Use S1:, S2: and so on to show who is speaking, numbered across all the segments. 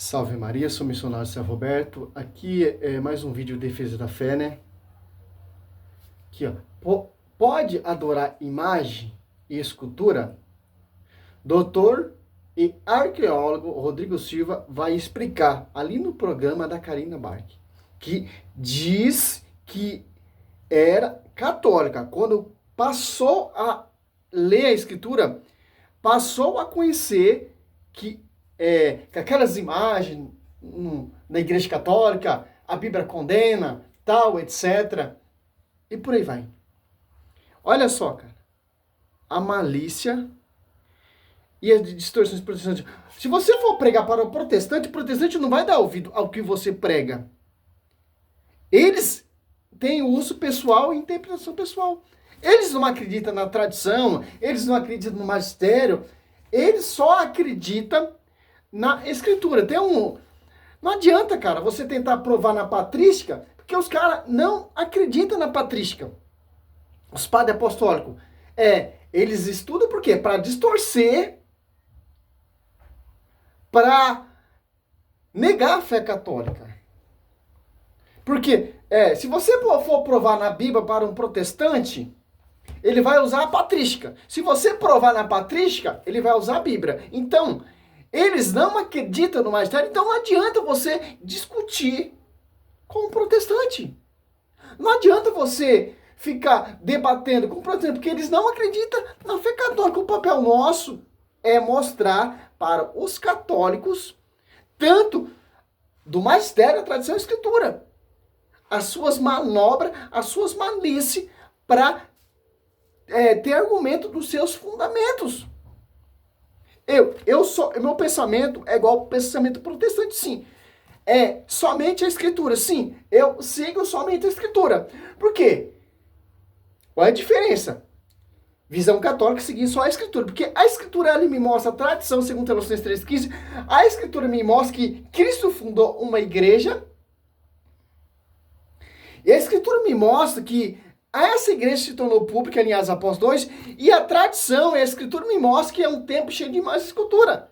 S1: Salve Maria, sou o missionário São Roberto. Aqui é mais um vídeo de defesa da fé, né? Aqui, ó. Pode adorar imagem e escultura? Doutor e arqueólogo Rodrigo Silva vai explicar ali no programa da Karina Bark, que diz que era católica. Quando passou a ler a escritura, passou a conhecer que aquelas imagens na Igreja Católica, a Bíblia condena, tal, etc. E por aí vai. Olha só, cara. A malícia e as distorções protestantes. Se você for pregar para o protestante não vai dar ouvido ao que você prega. Eles têm uso pessoal e interpretação pessoal. Eles não acreditam na tradição, eles não acreditam no magistério, eles só acreditam na escritura. Não adianta, cara, você tentar provar na patrística, porque os caras não acreditam na patrística. Os padres apostólicos, eles estudam por quê? Para distorcer, para negar a fé católica. Porque se você for provar na Bíblia para um protestante, ele vai usar a patrística. Se você provar na patrística, ele vai usar a Bíblia. Então, eles não acreditam no magistério, então não adianta você discutir com o protestante. Não adianta você ficar debatendo com o protestante, porque eles não acreditam na fé católica. O papel nosso é mostrar para os católicos, tanto do magistério, a tradição e a escritura, as suas manobras, as suas malícias, para ter argumento dos seus fundamentos. Meu pensamento é igual ao pensamento protestante, sim. É somente a escritura, sim. Eu sigo somente a escritura. Por quê? Qual é a diferença? Visão católica seguir só a escritura. Porque a escritura ela me mostra a tradição, segundo Colossenses 3,15. A escritura me mostra que Cristo fundou uma igreja. E a escritura me mostra que essa igreja se tornou pública em Atos Apóstolos 2, e a tradição e a escritura me mostra que é um templo cheio de mais escultura.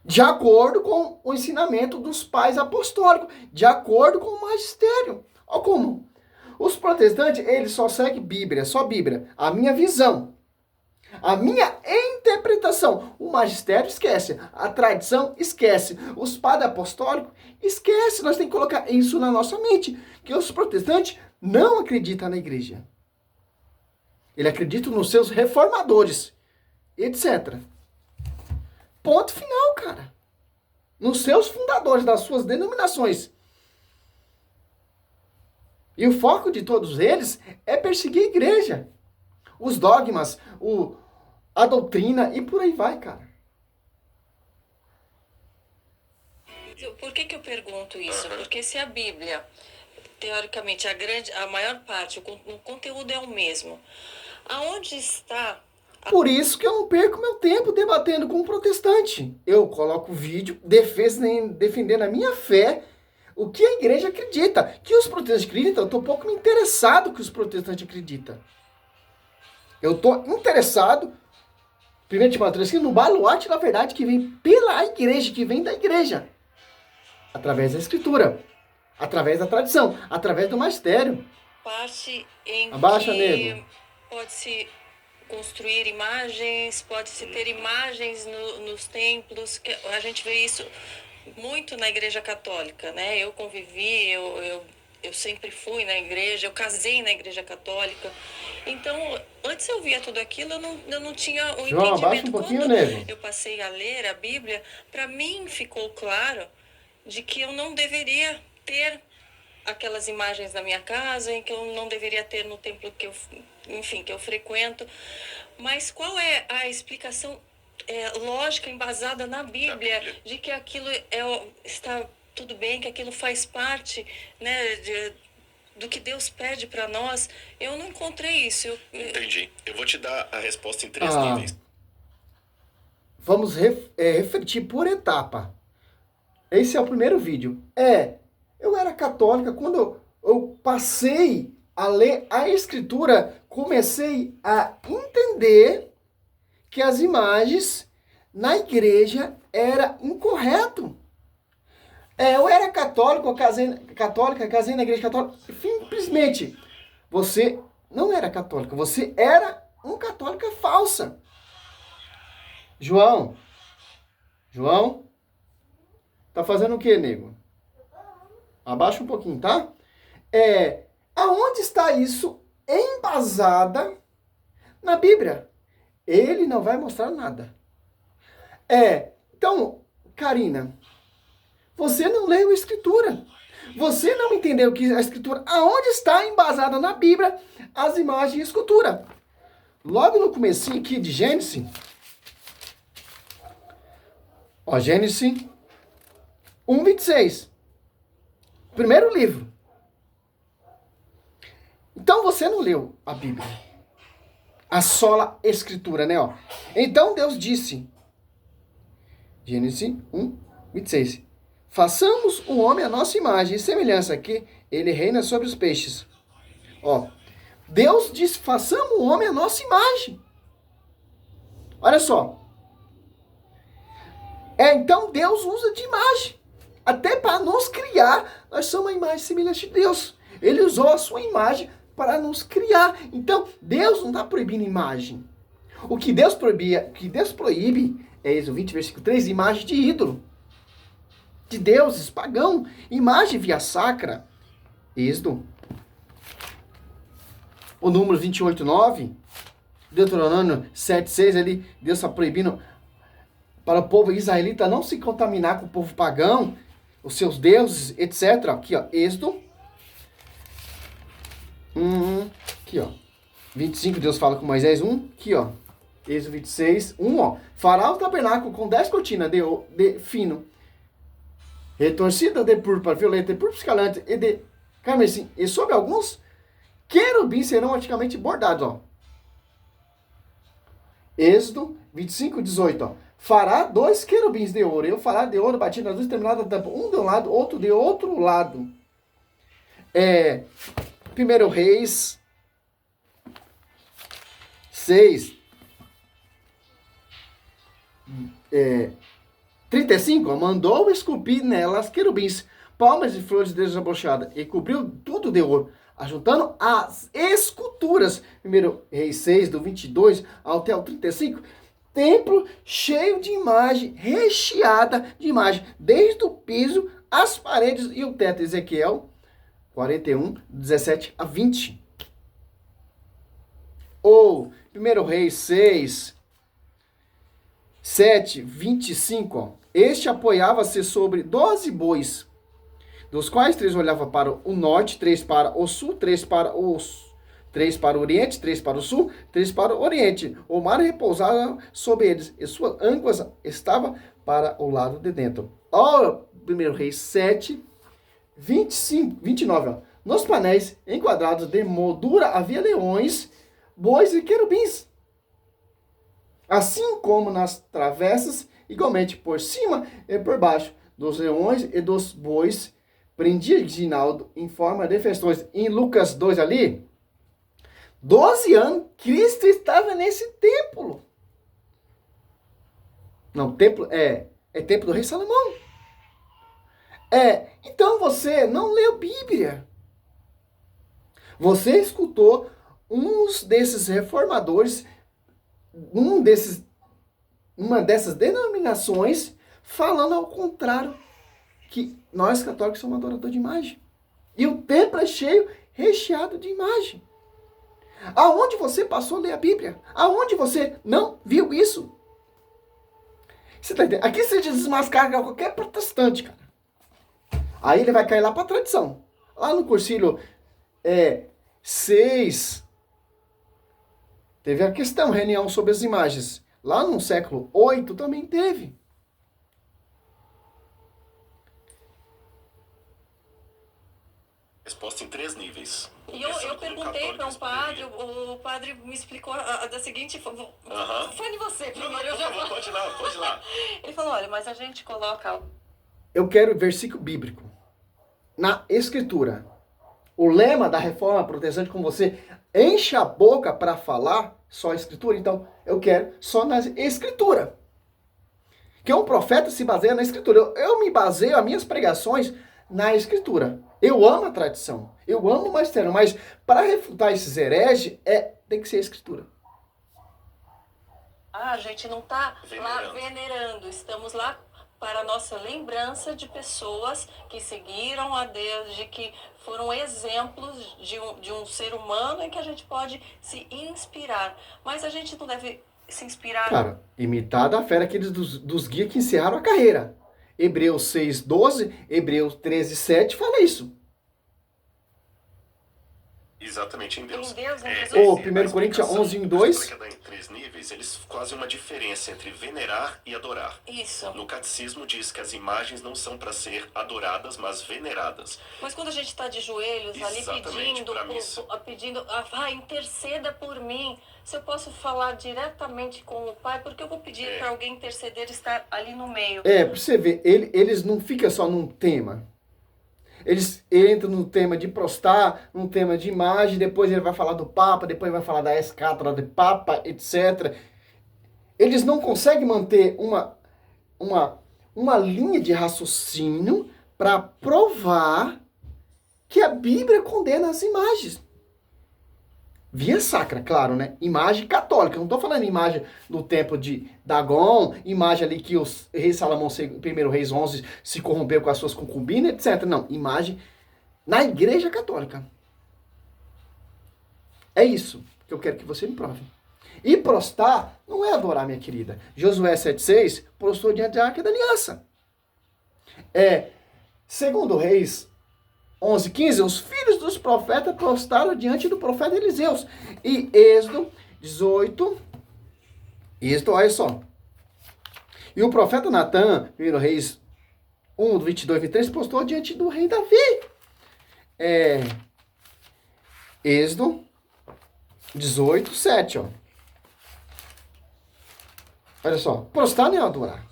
S1: De acordo com o ensinamento dos pais apostólicos, de acordo com o magistério. Olha como. Os protestantes, eles só seguem Bíblia, só Bíblia. A minha visão, a minha interpretação. O magistério esquece, a tradição esquece, os padres apostólicos esquece. Nós temos que colocar isso na nossa mente, que os protestantes não acreditam na igreja. Ele acredita nos seus reformadores, etc. Ponto final, cara. Nos seus fundadores, das suas denominações. E o foco de todos eles é perseguir a igreja. Os dogmas, a doutrina e por aí vai, cara.
S2: Por que eu pergunto isso? Porque se a Bíblia, teoricamente, a maior parte, o conteúdo é o mesmo, aonde está...
S1: Por isso que eu não perco meu tempo debatendo com um protestante. Eu coloco vídeo defendendo a minha fé, o que a igreja acredita. Que os protestantes acreditam, eu estou pouco me interessado que os protestantes acreditam. Eu estou interessado, 1 Timóteo 3, no baluarte da verdade que vem pela igreja, que vem da igreja. Através da escritura, através da tradição, através do magistério.
S2: Parte em
S1: Abaixa,
S2: que
S1: nego.
S2: pode-se construir imagens, pode-se ter imagens nos templos. A gente vê isso muito na Igreja Católica, né? Eu convivi, eu sempre fui na igreja, eu casei na Igreja Católica. Então, antes eu via tudo aquilo, eu não tinha o
S1: João,
S2: entendimento.
S1: abaixa um pouquinho,
S2: Quando
S1: nego.
S2: eu passei a ler a Bíblia, para mim ficou claro de que eu não deveria ter aquelas imagens na minha casa, em que eu não deveria ter no templo que eu frequento. Mas qual é a explicação lógica, embasada na Bíblia, de que aquilo está tudo bem, que aquilo faz parte, né, do que Deus pede para nós? Eu não encontrei isso.
S3: Entendi. Eu vou te dar a resposta em 3 níveis.
S1: Vamos refletir por etapa. Esse é o primeiro vídeo. Eu era católica, quando eu passei a ler a escritura, comecei a entender que as imagens na igreja era incorreto. Eu era católico, casei na igreja católica. Simplesmente, você não era católico, você era um católica falsa. João, tá fazendo o quê, nego? Abaixa um pouquinho, tá? Aonde está isso embasada na Bíblia? Ele não vai mostrar nada. Então, Karina, você não leu a Escritura. Você não entendeu que a Escritura, aonde está embasada na Bíblia as imagens e a escultura. Logo no comecinho aqui de Gênesis, Gênesis 1:26. Primeiro livro. Então você não leu a Bíblia. A sola Escritura, né? Então Deus disse, Gênesis 1:26. Façamos o homem à nossa imagem e semelhança, que ele reina sobre os peixes. Deus disse, façamos o homem à nossa imagem. Olha só. Então Deus usa de imagem. Até para nos criar, nós somos uma imagem semelhante de Deus. Ele usou a sua imagem para nos criar. Então, Deus não está proibindo imagem. O que Deus proíbe, é Êxodo 20, versículo 3, imagem de ídolo. De deuses, pagão, imagem via sacra. Êxodo. O número 28:9, Deuteronômio 7:6, ali, Deus está proibindo para o povo israelita não se contaminar com o povo pagão, os seus deuses, etc. Aqui, Êxodo. Aqui, 25, Deus fala com Moisés. Aqui, Êxodo 26, fará o tabernáculo com 10 cortinas de fino, retorcida de púrpura, violeta, de púrpura escalante e de carmesim. E sobre alguns querubins serão antigamente bordados, Êxodo 25:18, fará 2 querubins de ouro. Eu fará de ouro batido nas duas extremidades da tampa, um de um lado, outro de outro lado. 1 Reis 6, 35, mandou esculpir nelas querubins, palmas e flores desabrochadas, e cobriu tudo de ouro, ajuntando as esculturas. 1 Reis 6, do 22 até o 35, templo cheio de imagem, recheada de imagem, desde o piso, as paredes e o teto. Ezequiel 41, 17 a 20. Ou 1 Reis 6, 7, 25. Este apoiava-se sobre 12 bois, dos quais 3 olhavam para o norte, 3 para o sul, 3 para o oriente, 3 para o sul, 3 para o oriente. O mar repousava sobre eles, e sua âncora estava para o lado de dentro. 1 Reis 7, 29. Nos painéis enquadrados de moldura havia leões, bois e querubins. Assim como nas travessas, igualmente por cima e por baixo dos leões e dos bois, prendia Ginaldo em forma de festões. Em Lucas 2 ali, 12 anos, Cristo estava nesse templo. Não, templo é templo do rei Salomão. Então você não leu Bíblia. Você escutou uns desses reformadores, uma dessas denominações, falando ao contrário, que nós católicos somos adoradores de imagem. E o templo é cheio, recheado de imagem. Aonde você passou a ler a Bíblia? Aonde você não viu isso? Você tá entendendo? Aqui você desmascara qualquer protestante, cara. Aí ele vai cair lá para a tradição. Lá no Concílio 6, teve a questão, reunião sobre as imagens. Lá no século 8 também teve.
S3: Resposta em 3 níveis.
S2: E eu perguntei para um padre, o padre me explicou da seguinte forma. Fale você primeiro.
S3: Pode ir lá.
S2: Ele falou, olha, mas a gente coloca...
S1: Eu quero versículo bíblico. Na Escritura. O lema da reforma protestante, como você enche a boca para falar só a Escritura, então eu quero só na Escritura. Que um profeta se baseia na Escritura. Eu me baseio, as minhas pregações, na Escritura. Eu amo a tradição. Eu amo o magistério. Mas para refutar esses hereges, tem que ser a Escritura.
S2: A gente não está lá
S3: Venerando.
S2: venerando, estamos lá para a nossa lembrança de pessoas que seguiram a Deus, de que foram exemplos de um ser humano em que a gente pode se inspirar. Mas a gente não deve se inspirar.
S1: Cara, imitar da fé aqueles dos guias que encerraram a carreira. Hebreus 6:12, Hebreus 13:7 fala isso.
S3: Exatamente, em Deus.
S2: Em Deus, em
S3: É,
S2: Jesus.
S1: Ô,
S3: a
S1: 1 Coríntios
S3: explicação
S1: 11:2.
S3: que dá em 3 níveis, eles fazem uma diferença entre venerar e adorar.
S2: Isso.
S3: No catecismo diz que as imagens não são para ser adoradas, mas veneradas.
S2: Mas quando a gente está de joelhos ali
S3: Exatamente,
S2: pedindo,
S3: pra missa.
S2: interceda por mim. Se eu posso falar diretamente com o Pai, porque eu vou pedir para alguém interceder, estar ali no meio.
S1: Pra você ver, eles não ficam só num tema. Eles entram no tema de prostar, num tema de imagem, depois ele vai falar do Papa, depois vai falar da escátula do Papa, etc. Eles não conseguem manter uma linha de raciocínio para provar que a Bíblia condena as imagens. Via sacra, claro, né? Imagem católica. Não estou falando imagem do templo de Dagon, imagem ali que o rei Salomão, primeiro Reis 11, se corrompeu com as suas concubinas, etc. Não, imagem na igreja católica. É isso que eu quero que você me prove. E prostar não é adorar, minha querida. Josué 7,6 prostou diante da Arca da Aliança. Segundo Reis 11:15, os filhos dos profetas prostraram diante do profeta Eliseus. E Êxodo 18, olha só. E o profeta Natan, 1 Reis 1, 22, 23, prostrou diante do rei Davi. Êxodo 18, 7, ó. Olha só, prostrar não é adorar.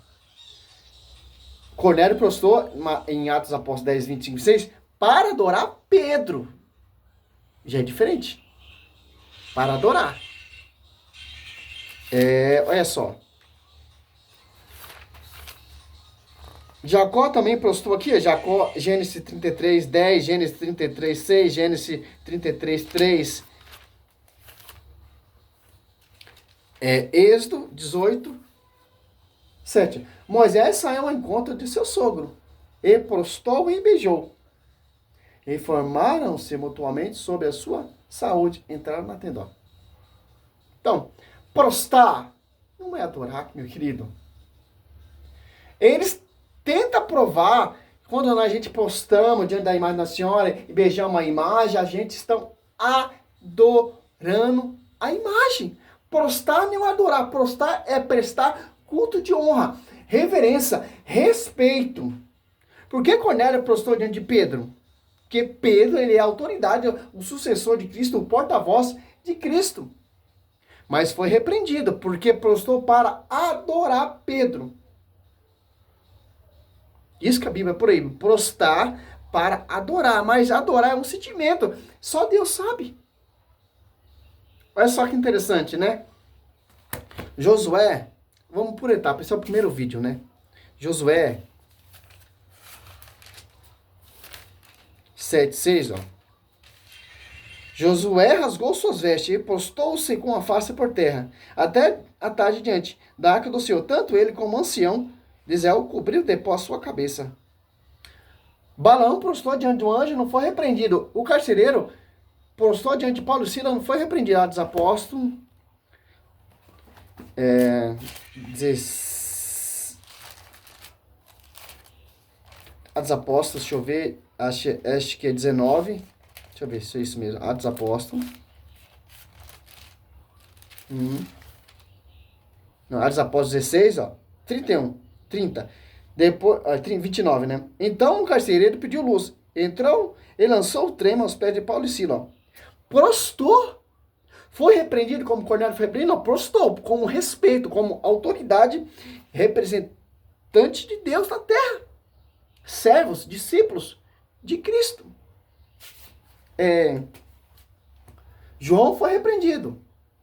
S1: Cornélio prostrou em Atos Apóstolos 10, 25, 26, para adorar Pedro. Já é diferente. Para adorar. Olha só. Jacó também prostrou aqui. Jacó, Gênesis 33, 10, Gênesis 33, 6, Gênesis 33, 3. Êxodo 18, 7. Moisés saiu ao encontro de seu sogro. E prostou e beijou. Informaram-se mutuamente sobre a sua saúde. Entraram na tenda. Então, prostrar não é adorar, meu querido. Eles tentam provar, quando a gente prostamos diante da imagem da Senhora e beijamos a imagem, a gente está adorando a imagem. Prostrar não é adorar. Prostrar é prestar culto de honra, reverência, respeito. Por que Cornélio prostrou diante de Pedro? Porque Pedro, ele é a autoridade, o sucessor de Cristo, o porta-voz de Cristo. Mas foi repreendido, porque prostrou para adorar Pedro. Isso que a Bíblia proíbe, prostrar para adorar. Mas adorar é um sentimento, só Deus sabe. Olha só que interessante, né? Josué, vamos por etapa, esse é o primeiro vídeo, né? Josué 7:6, ó. Josué rasgou suas vestes e postou-se com a face por terra, até a tarde diante da arca do Senhor. Tanto ele como o ancião de Israel cobriu de pó a sua cabeça. Balaão prostou diante do anjo e não foi repreendido. O carcereiro prostou diante de Paulo e Silas, não foi repreendido. Atos Apóstolos 16. Deixa eu ver, acho que é 19. Deixa eu ver se é isso mesmo. Atos Apóstolos. Não, Atos Apóstolos 16, ó. 31, 30. Depois, 29, né? Então o carcereiro pediu luz. Entrou e lançou o trema aos pés de Paulo e Silas. Prostou. Foi repreendido como Cornélio foi repreendido? Não, prostou. Como respeito, como autoridade, representante de Deus na terra. Servos, discípulos de Cristo. João foi repreendido.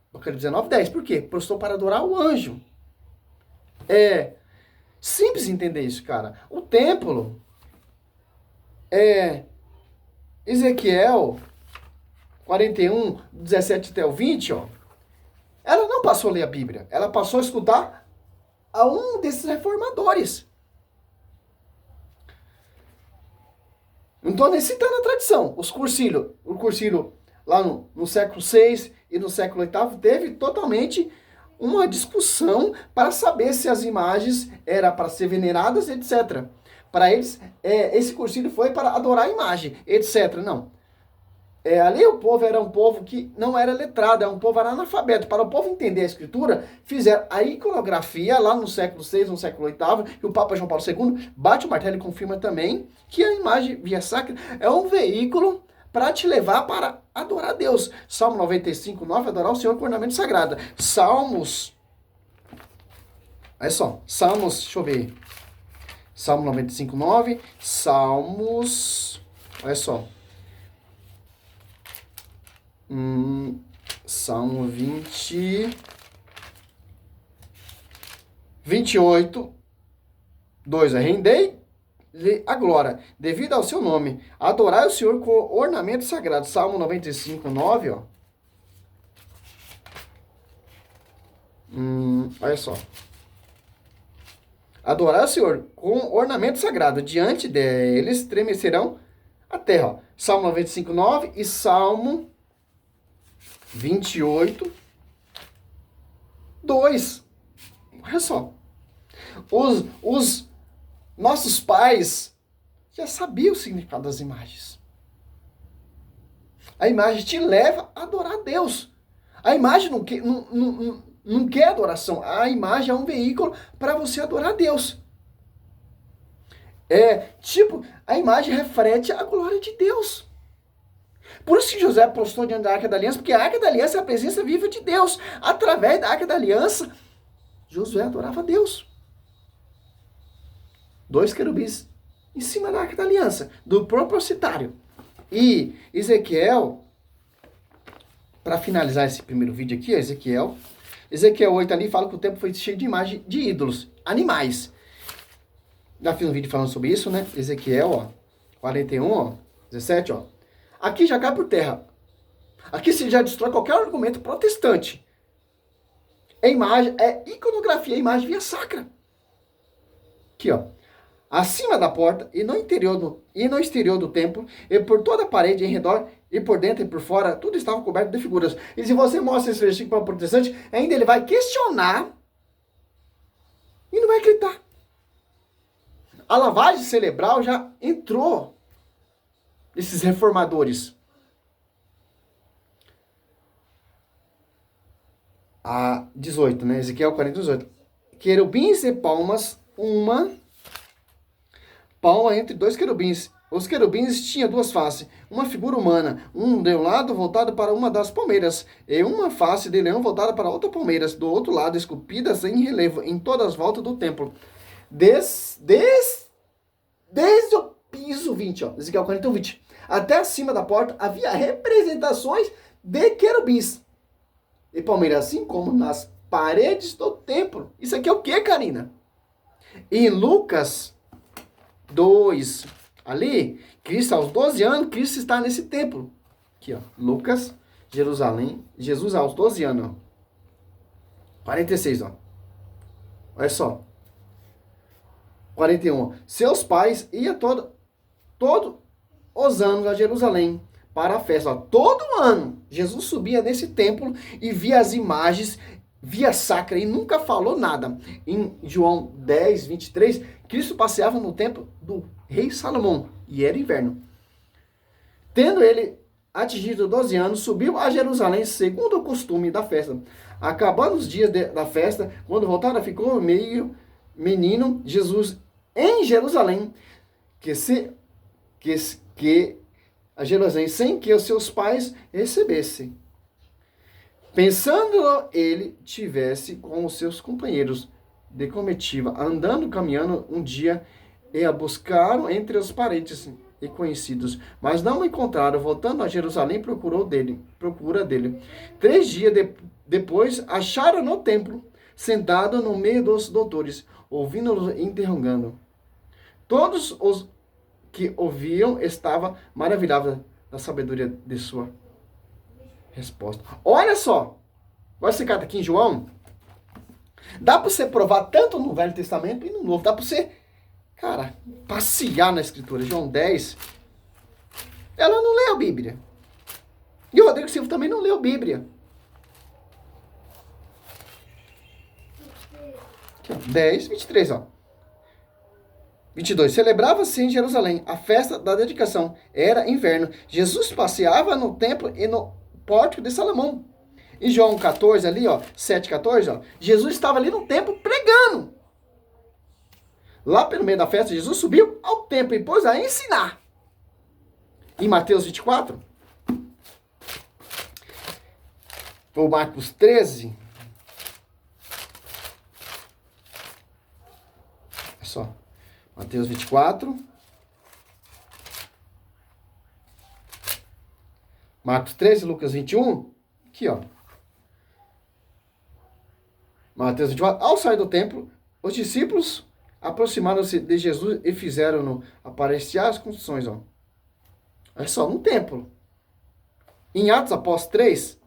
S1: Apocalipse 19:10. Por quê? Prostou para adorar o anjo. Simples entender isso, cara. O templo Ezequiel 41, 17 até o 20, ó. Ela não passou a ler a Bíblia. Ela passou a escutar a um desses reformadores. Não estou nem citando a tradição. O cursílio lá no século VI e no século VIII teve totalmente uma discussão para saber se as imagens eram para ser veneradas, etc. Para eles, esse cursílio foi para adorar a imagem, etc. Não. Ali o povo era um povo que não era letrado, era um povo analfabeto. Para o povo entender a escritura, fizeram a iconografia lá no século VI, no século VIII, e o Papa João Paulo II bate o martelo e confirma também que a imagem via sacra é um veículo para te levar para adorar a Deus. Salmo 95, 9, adorar o Senhor com ornamento sagrado. Salmos, olha só, Salmos, deixa eu ver. Salmo 95, 9, Salmos, olha só. Salmo 28, 2. Rendei-lhe a glória, devido ao seu nome. Adorai o Senhor com ornamento sagrado. Salmo 95, 9, ó. Olha só. Adorai o Senhor com ornamento sagrado. Diante deles estremecerão a terra. Ó. Salmo 95, 9 e Salmo 28, 2. Olha só. Os nossos pais já sabiam o significado das imagens. A imagem te leva a adorar a Deus. A imagem não quer adoração. A imagem é um veículo para você adorar a Deus. A imagem reflete a glória de Deus. Por isso que José postou diante da Arca da Aliança, porque a Arca da Aliança é a presença viva de Deus. Através da Arca da Aliança, Josué adorava a Deus. 2 querubins em cima da Arca da Aliança, do propositário. E Ezequiel, para finalizar esse primeiro vídeo aqui, Ezequiel 8 ali fala que o templo foi cheio de imagem de ídolos, animais. Já fiz um vídeo falando sobre isso, né? Ezequiel, ó, 41, ó, 17, ó. Aqui já cai por terra. Aqui se já destrói qualquer argumento protestante. Iconografia, imagem via sacra. Aqui, ó. Acima da porta e no exterior do templo, e por toda a parede em redor, e por dentro e por fora, tudo estava coberto de figuras. E se você mostra esse versículo para o protestante, ainda ele vai questionar e não vai acreditar. A lavagem cerebral já entrou esses reformadores. 18, né? Ezequiel 40, 18. Querubins e palmas, uma palma entre 2 querubins. Os querubins tinham 2 faces, uma figura humana, um de um lado voltado para uma das palmeiras, e uma face de leão voltada para outra palmeira, do outro lado, esculpidas em relevo, em todas as voltas do templo. Desde o piso 20, ó, Ezequiel 41, 20. Até acima da porta havia representações de querubins e palmeiras, assim como nas paredes do templo. Isso aqui é o que, Karina? Em Lucas 2, ali, Cristo aos 12 anos, Cristo está nesse templo. Aqui, ó, Lucas, Jerusalém, Jesus aos 12 anos, ó. 46, ó. Olha só. 41. Seus pais iam todo os anos a Jerusalém para a festa. Ó, todo ano, Jesus subia nesse templo e via as imagens, via sacra e nunca falou nada. Em João 10, 23, Cristo passeava no templo do rei Salomão e era inverno. Tendo ele atingido 12 anos, subiu a Jerusalém segundo o costume da festa. Acabando os dias da festa, quando voltaram, ficou meio menino Jesus em Jerusalém, que a Jerusalém, sem que os seus pais recebessem. Pensando ele tivesse com os seus companheiros de comitiva, andando, caminhando um dia, e a buscaram entre os parentes e conhecidos, mas não o encontraram. Voltando a Jerusalém, procura dele. 3 dias depois, acharam no templo, sentado no meio dos doutores, ouvindo-os e interrogando. Todos os que ouviam estavam maravilhados da sabedoria de sua resposta. Olha só, olha esse cara aqui em João. Dá para você provar tanto no Velho Testamento e no Novo. Dá para você, cara, passear na Escritura. João 10. Ela não leu a Bíblia. E o Rodrigo Silva também não leu a Bíblia. Aqui, ó, 10, 23, ó. 22. Celebrava-se em Jerusalém a festa da dedicação. Era inverno. Jesus passeava no templo e no pórtico de Salomão. Em João 14, ali, ó, 7, 14, ó, Jesus estava ali no templo pregando. Lá pelo meio da festa, Jesus subiu ao templo e pôs a ensinar. Em Mateus 24, ou Marcos 13, é só, Mateus 24, Marcos 13, Lucas 21, aqui, ó. Mateus 24, ao sair do templo, os discípulos aproximaram-se de Jesus e fizeram-no aparecer as construções, ó. Olha só, no templo. Em Atos Apóstolos 3,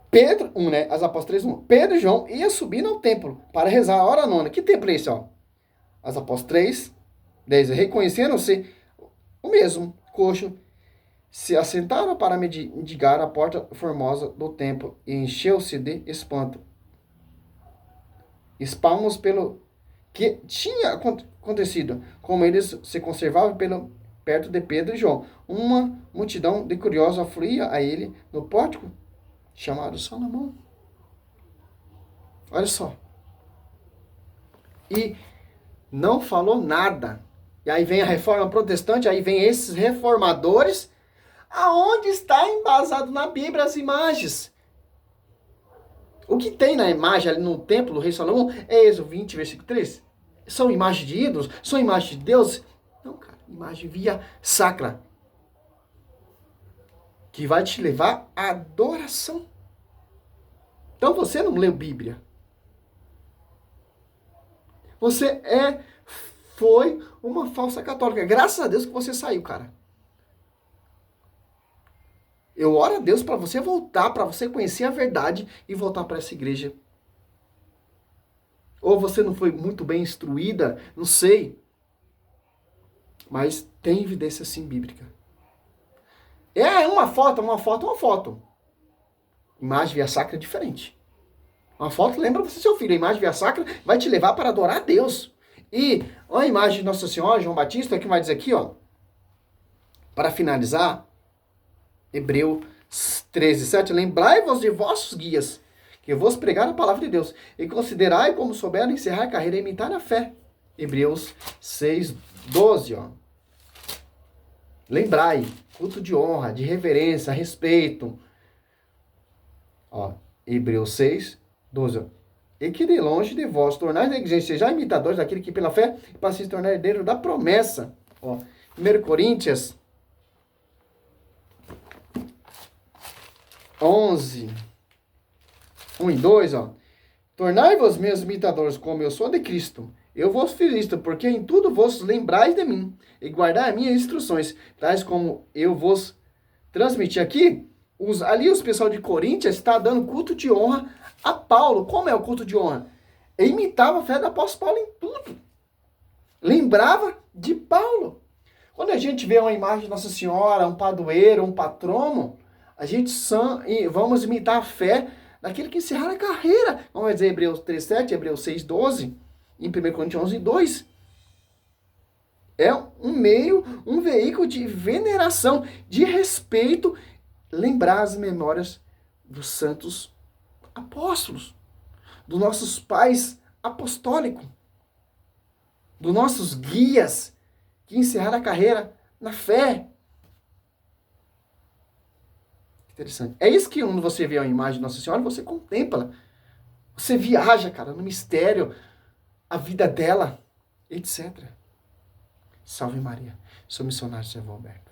S1: Pedro, né? As Apóstolos 3, 1. Pedro e João iam subindo ao templo para rezar a hora nona. Que templo é esse, ó? As Apóstolos 3, 10. Reconheceram-se o mesmo coxo, se assentaram para mendigar a porta formosa do templo e encheu-se de espanto. Espalmos pelo que tinha acontecido, como eles se conservavam perto de Pedro e João. Uma multidão de curiosos afluía a ele no pórtico chamado Salomão. Olha só. E não falou nada. E aí vem a reforma protestante, aí vem esses reformadores. Aonde está embasado na Bíblia as imagens? O que tem na imagem ali no templo do rei Salomão é Êxodo 20, versículo 3. São imagens de ídolos? São imagens de Deus? Não, cara. Imagem via sacra. Que vai te levar à adoração. Então você não leu Bíblia. Você foi uma falsa católica. Graças a Deus que você saiu, cara. Eu oro a Deus para você voltar, para você conhecer a verdade e voltar para essa igreja. Ou você não foi muito bem instruída, não sei. Mas tem evidência sim bíblica. É uma foto. Imagem via sacra é diferente. Uma foto lembra você seu filho. A imagem via sacra vai te levar para adorar a Deus. E a imagem de Nossa Senhora, João Batista, que vai dizer aqui, ó. Para finalizar, Hebreus 13, 7. Lembrai-vos de vossos guias, que vos pregaram a palavra de Deus, e considerai como souberam encerrar a carreira e imitar a fé. Hebreus 6, 12, ó. Lembrai, culto de honra, de reverência, respeito. Ó, Hebreus 6, 12, ó. E que de longe de vós tornais negligentes, sejais imitadores daquele que pela fé para se tornar herdeiro da promessa. Ó, 1 Coríntios 11, 1 e 2, ó. Tornai-vos meus imitadores, como eu sou de Cristo. Eu vos fiz isto, porque em tudo vos lembrais de mim, e guardai as minhas instruções, tais como eu vos transmiti aqui. Ali os pessoal de Coríntios está dando culto de honra a Paulo. Como é o culto de honra? Ele imitava a fé do apóstolo Paulo em tudo. Lembrava de Paulo. Quando a gente vê uma imagem de Nossa Senhora, um padroeiro, um patrono, a gente vamos imitar a fé daquele que encerraram a carreira. Vamos dizer Hebreus 3, 7, Hebreus 6, 12, em 1 Coríntios 11, 2. É um meio, um veículo de veneração, de respeito, lembrar as memórias dos santos apóstolos, dos nossos pais apostólicos, dos nossos guias que encerraram a carreira na fé. Interessante. É isso que quando você vê a imagem de Nossa Senhora, você contempla. Você viaja, cara, no mistério, a vida dela, etc. Salve Maria. Sou missionário Servo Alberto.